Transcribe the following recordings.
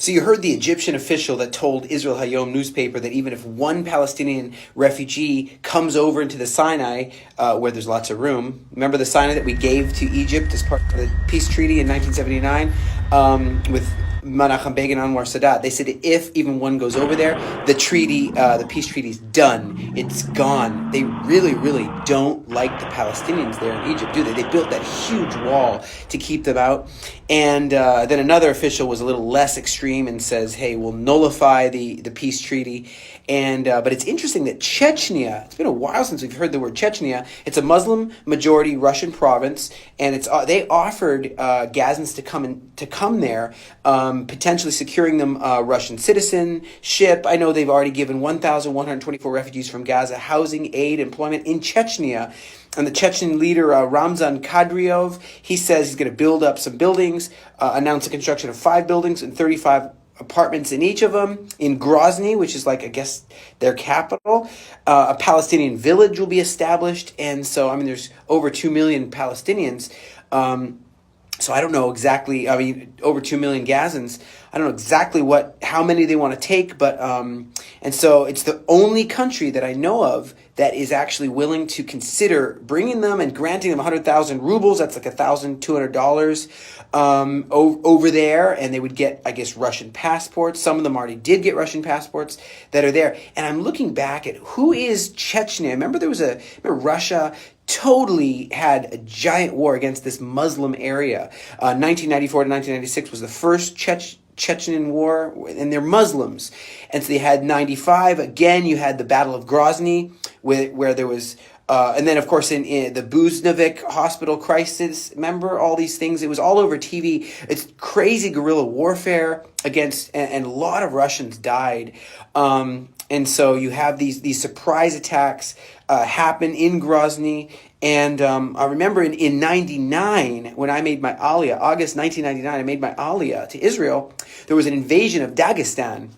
So you heard the Egyptian official that told Israel Hayom newspaper that even if one Palestinian refugee comes over into the Sinai, where there's lots of room, remember the Sinai that we gave to Egypt as part of the peace treaty in 1979 with Menachem Begin Anwar Sadat. They said if even one goes over there, the peace treaty's done. It's gone. They really, really don't like the Palestinians there in Egypt, do they? They built that huge wall to keep them out. And then another official was a little less extreme and says, hey, we'll nullify the peace treaty. And but it's interesting that Chechnya, it's been a while since we've heard the word Chechnya. It's a Muslim majority Russian province, and they offered Gazans to come there, potentially securing them Russian citizenship. I know they've already given 1,124 refugees from Gaza housing, aid, employment in Chechnya. And the Chechen leader, Ramzan Kadyrov, he says he's going to build up some buildings, announce the construction of 5 buildings and 35 apartments in each of them. In Grozny, which is like, I guess, their capital, a Palestinian village will be established. And so, I mean, there's over 2 million Palestinians. So I don't know exactly, I mean, over 2 million Gazans. I don't know exactly how many they want to take, but, and so it's the only country that I know of that is actually willing to consider bringing them and granting them 100,000 rubles. That's like $1,200 over there. And they would get, I guess, Russian passports. Some of them already did get Russian passports that are there. And I'm looking back at who is Chechnya. Remember Russia totally had a giant war against this Muslim area. 1994 to 1996 was the first Chechen war, and they're Muslims. And so they had 95. Again, you had the Battle of Grozny, where there was, and then, of course, in the Buznavik hospital crisis, remember all these things? It was all over TV. It's crazy guerrilla warfare against, and a lot of Russians died. And so you have these surprise attacks happen in Grozny. And I remember in 99, when I made my Aliyah, August 1999, I made my Aliyah to Israel, there was an invasion of Dagestan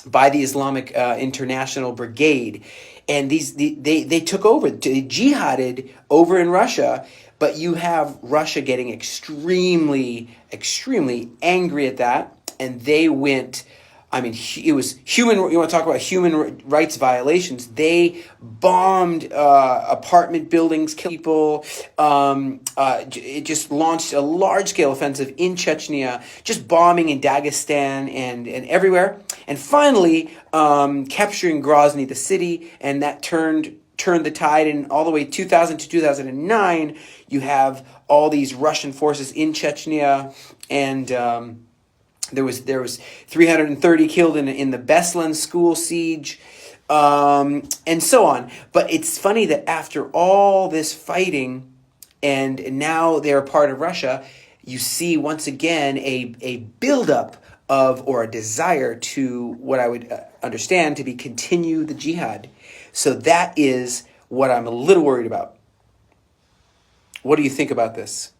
by the Islamic International Brigade. And they took over, they jihaded over in Russia. But you have Russia getting extremely, extremely angry at that. And they went, I mean, it was you want to talk about human rights violations. They bombed apartment buildings, killed people. It just launched a large-scale offensive in Chechnya, just bombing in Dagestan and everywhere. And finally, capturing Grozny, the city, and that turned the tide. And all the way 2000 to 2009, you have all these Russian forces in Chechnya, and there was 330 killed in the Beslan school siege, and so on. But it's funny that after all this fighting, and now they're a part of Russia, you see once again a buildup of, or a desire to, what I would understand to be, continue the jihad. So that is what I'm a little worried about. What do you think about this?